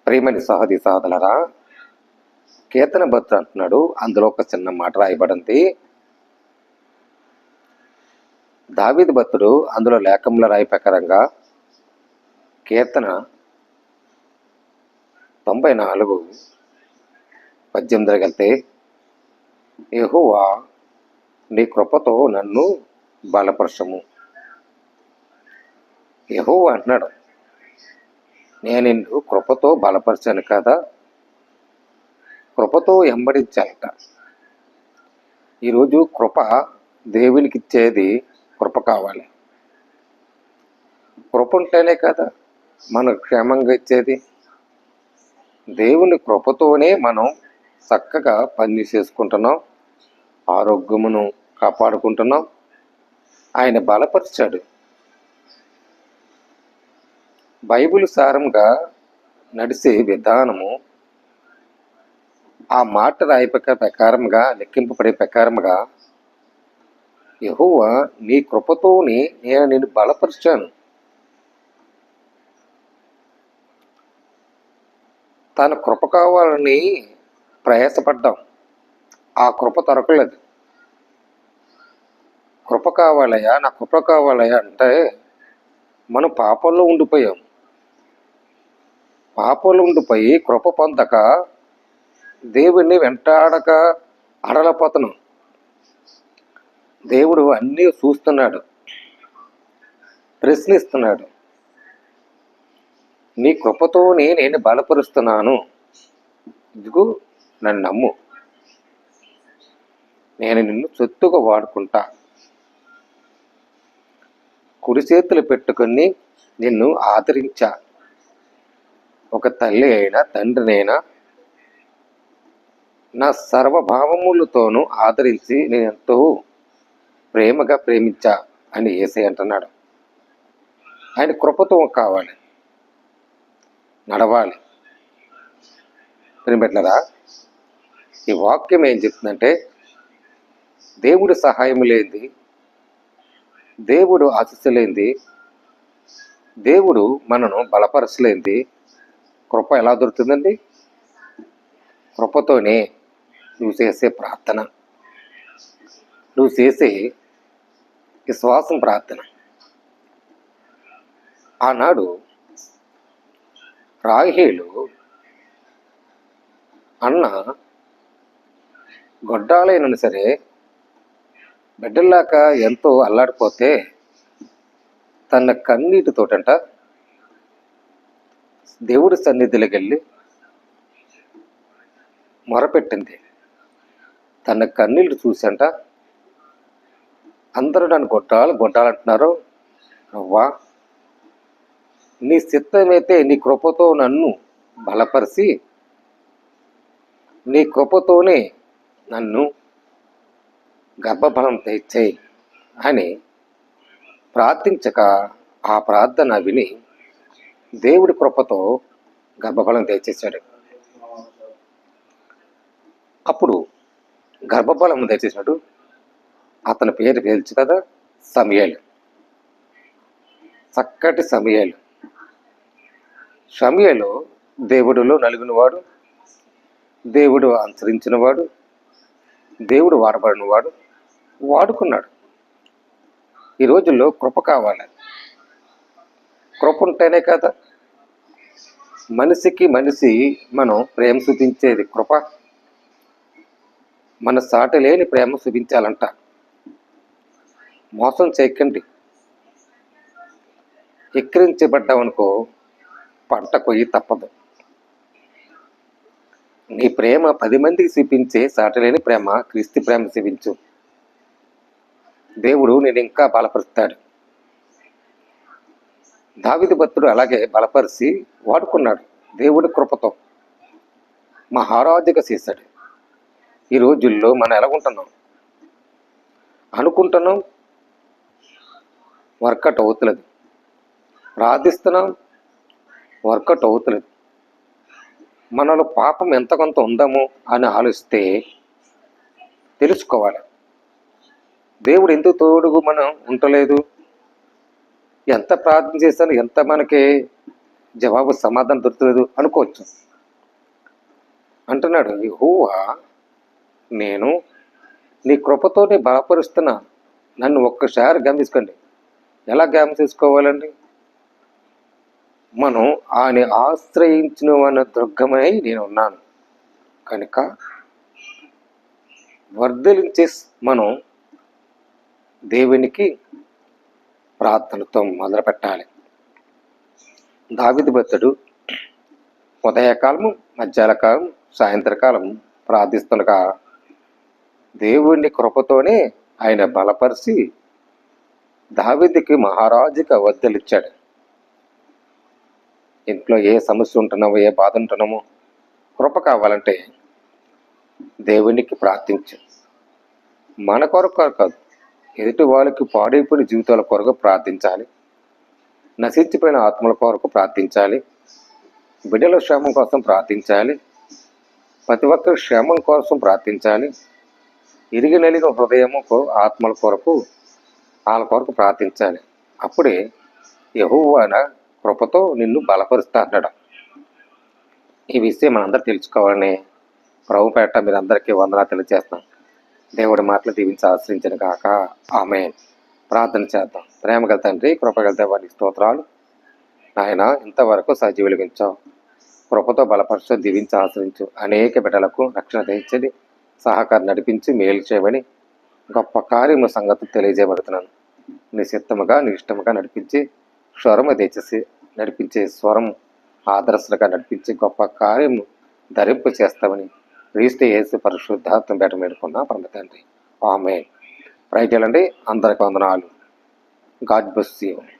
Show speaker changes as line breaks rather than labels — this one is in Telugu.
ప్రేమని సహది సాధలరా, కీర్తన భక్తుడు అంటున్నాడు. అందులో ఒక చిన్న మాట రాయబడింది. దావీదు భక్తుడు అందులో లేఖముల రాయి ప్రకారంగా కీర్తన 94:18 వెళ్తే, యెహోవా నీ కృపతో నన్ను బలపరచము. యెహోవా అంటున్నాడు, నేను నిన్ను కృపతో బలపరచాను కదా, కృపతో వెంబడించాలట. ఈరోజు కృప దేవునికి ఇచ్చేది కృప కావాలి. కృప ఉంటేనే కదా మనకు క్షేమంగా ఇచ్చేది. దేవుని కృపతోనే మనం చక్కగా పని చేసుకుంటున్నాం, ఆరోగ్యమును కాపాడుకుంటున్నాం. ఆయన బలపరిచాడు. బైబిల్ సారంగా నడిచే విధానము, ఆ మాట రాయిపక ప్రకారంగా లెక్కింపబడే ప్రకారంగా, యెహోవా నీ కృపతోనే నేను నిన్ను బలపరిచాను. తన కృప కావాలని ప్రయాసపడ్డాం, ఆ కృప దొరకలేదు. కృప కావాలయ్యా, నా కృప కావాలయ్యా అంటే మనం పాపంలో ఉండిపోయాం. పాపంలో ఉండిపోయి కృప పొందక దేవుణ్ణి వెంటాడక అడలపోతున్నాం. దేవుడు అన్నీ చూస్తున్నాడు, ప్రశ్నిస్తున్నాడు. నీ కృపతోనే నేను బలపరుస్తున్నాను, ఇదిగో నన్ను నమ్ము, నేను నిన్ను సొత్తుగా వాడుకుంటా, కుడి చేతులు పెట్టుకుని నిన్ను ఆదరించా. ఒక తల్లి అయినా తండ్రినైనా నా సర్వభావములతోనూ ఆదరించి నేను ఎంతో ప్రేమగా ప్రేమించా అని యేసయ్య అంటున్నాడు. ఆయన కృపతో కావాలి, నడవాలి. ప్రియమిత్రులారా, ఈ వాక్యం ఏం చెప్తుందంటే, దేవుడి సహాయం లేనిది, దేవుడు ఆశీస్సు లేనిది, దేవుడు మనను బలపరచలేనిది కృప ఎలా దొరుకుతుందండి? కృపతోనే నువ్వు చేసే ప్రార్థన, నువ్వు చేసే విశ్వాసం ప్రార్థన. ఆనాడు రాహేలు అన్న గొడ్డాలైనా సరే బిడ్డల్లాక ఎంతో అల్లాడిపోతే తన కన్నీటితోటంట దేవుడి సన్నిధిలోకి వెళ్ళి మొరపెట్టింది. తన కన్నీళ్ళు చూసంట అందరూ నన్ను గొడ్డాలంటున్నారు, అవ్వా నీ చిత్తమైతే నీ కృపతో నన్ను బలపరిచి నీ కృపతోనే నన్ను గర్భఫలం తెచ్చేయి అని ప్రార్థించక ఆ ప్రార్థన విని దేవుడి కృపతో గర్భఫలం తెచ్చేసాడు. అప్పుడు గర్భఫలం తెచ్చేసాడు. అతని పేరు తెలుసు కదా, సమూయేలు. చక్కటి సమూయేలు. సమూయేలు దేవుడిలో నలిగినవాడు, దేవుడు అనుసరించినవాడు, దేవుడు వాడబడినవాడు, వాడుకున్నాడు. ఈ రోజుల్లో కృప కావాలి. కృప ఉంటేనే కదా మనిషికి మనిషి మనం ప్రేమ చూపించేది. కృప మన సాటి లేని ప్రేమ చూపించాలంట. మోసం చేయకండి. ఎక్కిరించబడ్డావనుకో పంట కొయ్యి తప్పదు. నీ ప్రేమ 10 మందికి చూపించే సాటిలేని ప్రేమ, క్రీస్తు ప్రేమ చూపించు. దేవుడు నేను ఇంకా బలపరుస్తాడు. దావీదు భక్తుడు అలాగే బలపరిచి వాడుకున్నాడు. దేవుడి కృపతో మహారాజుగా చేశాడు. ఈ రోజుల్లో మనం ఎలాగుంటున్నాం? అనుకుంటున్నాం, వర్కౌట్ అవుతలేదు. ప్రార్థిస్తున్నాం, వర్కౌట్ అవుతలేదు. మనలో పాపం ఎంత కొంత ఉందామో అని ఆలోచిస్తే తెలుసుకోవాలి. దేవుడు ఎందుకు తోడుగు మనం ఉండలేదు? ఎంత ప్రార్థన చేశాను, ఎంత మనకి జవాబు సమాధానం దొరకలేదు అనుకోవచ్చు. అంటున్నాడు, యెహోవా నేను నీ కృపతోనే బలపరుస్తున్నా, నన్ను ఒక్కసారి గమనించుకోండి. ఎలా గమనించుకోవాలండి? మనం ఆయన ఆశ్రయించిన వాని దుర్గమై నేను ఉన్నాను కనుక వర్ధలించే మనం దేవునికి ప్రార్థనతో మొదలు పెట్టాలి. దావీదు భక్తుడు ఉదయకాలము, మధ్యాహ్నకాలం, సాయంత్రకాలం ప్రార్థిస్తుండగా దేవుని కృపతోనే ఆయన బలపరిచి దావీదుకి మహారాజుగా వర్ధలిచ్చాడు. ఇంట్లో ఏ సమస్య ఉంటున్నామో, ఏ బాధ ఉంటున్నామో, కృప కావాలంటే దేవునికి ప్రార్థించు. మన కొరకు కాదు, ఎదుటి వాళ్ళకి పాడైపోయిన జీవితాల కొరకు ప్రార్థించాలి. నశించిపోయిన ఆత్మల కొరకు ప్రార్థించాలి. బిడ్డల క్షేమం కోసం ప్రార్థించాలి. ప్రతి ఒక్కరి క్షేమం కోసం ప్రార్థించాలి. ఇరిగి నలిగిన హృదయము ఆత్మల కొరకు, వాళ్ళ కొరకు ప్రార్థించాలి. అప్పుడే యెహోవా కృపతో నిన్ను బలపరుస్తా అన్నాడు. ఈ విషయం మనందరూ తెలుసుకోవాలని ప్రభుపేట మీరు అందరికీ వందనాలు తెలియజేస్తాం. దేవుడి మాటలు దీవించి ఆశ్రయించిన కాక ఆమేన్. ప్రార్థన చేద్దాం. ప్రేమగల తండ్రి, కృపగల దేవానికి స్తోత్రాలు. నాయన, ఇంతవరకు సజీవ వెలిగించావు. కృపతో బలపరచు, దీవించి ఆశ్రయించు. అనేక బిడ్డలకు రక్షణ తెచ్చేది సహకారం నడిపించి మేలు చేయమని గొప్ప కార్యము సంగతులు తెలియజేయబడుతున్నాను. నీ చిత్తముగా, నీ ఇష్టముగా నడిపించి స్వరము తెచ్చేసి నడిపించే స్వరం ఆదర్శలుగా నడిపించి గొప్ప కార్యము ధరింపు చేస్తామని క్రీస్తు యేసు పరిశుద్ధాత్మ బేట మేడుకున్నా పరమ తండ్రి. ఆమేన్. ప్రైజ్ అండి. అందరికి వందనాలు. God bless you.